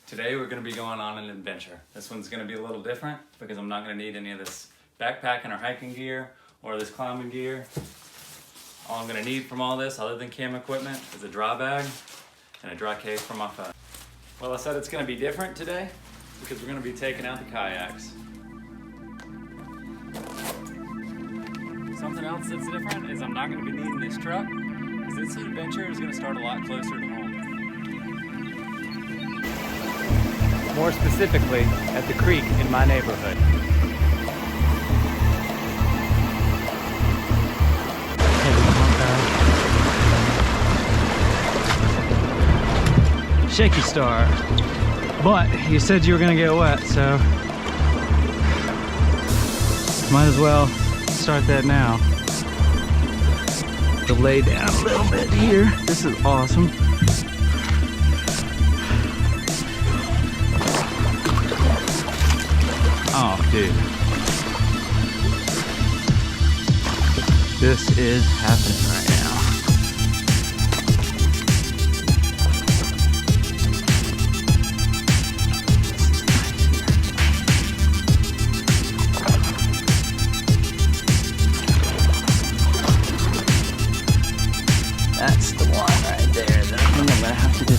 Today we're going to be going on an adventure. This one's going to be a little different because I'm not going to need any of this backpacking or hiking gear or this climbing gear. All I'm going to need from all this, other than camp equipment, is a dry bag and a dry case for my phone. Well, I said it's going to be different today because we're going to be taking out the kayaks. Something else that's different is I'm not going to be needing this truck because this adventure is going to start a lot closer to home. More specifically, at the creek in my neighborhood. Shaky start, but you said you were gonna get wet, so might as well start that now. To lay down a little bit here. This is awesome. Oh, dude. This is happening right now. That's the one right there. I think I'm gonna have to I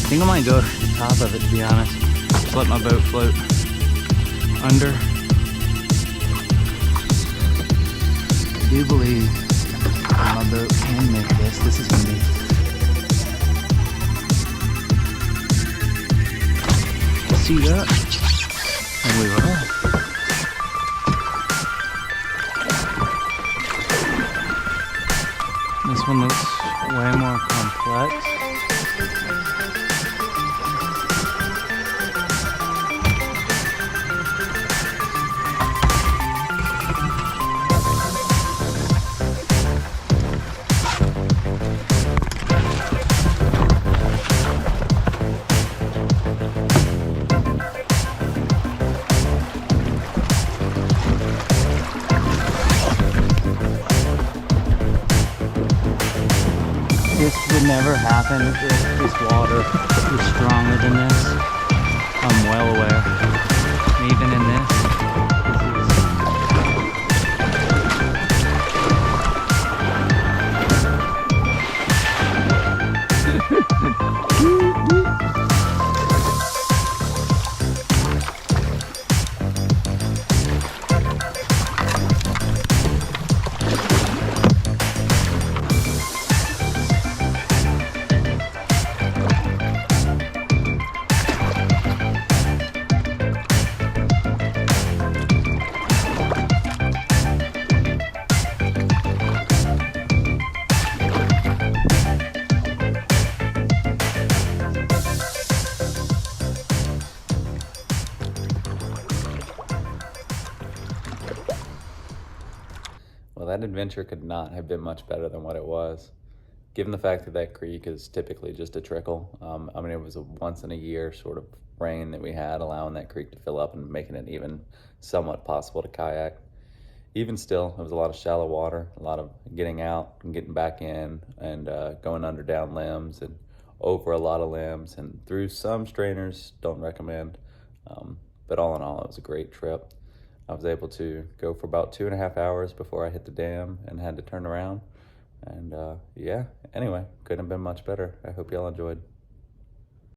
think I might go to the top of it, to be honest. Just let my boat float under. I do believe my boat can make this. This is gonna be see that? And we were off. This one looks way more complex. This would never happen if this water was stronger than this. I'm well aware. And even in this Well, that adventure could not have been much better than what it was. Given the fact that that creek is typically just a trickle, I mean, it was a once in a year sort of rain that we had, allowing that creek to fill up and making it even somewhat possible to kayak. Even still, it was a lot of shallow water, a lot of getting out and getting back in and going under down limbs and over a lot of limbs and through some strainers. Don't recommend. But all in all, it was a great trip. I was able to go for about 2.5 hours before I hit the dam and had to turn around. And yeah, anyway, couldn't have been much better. I hope y'all enjoyed.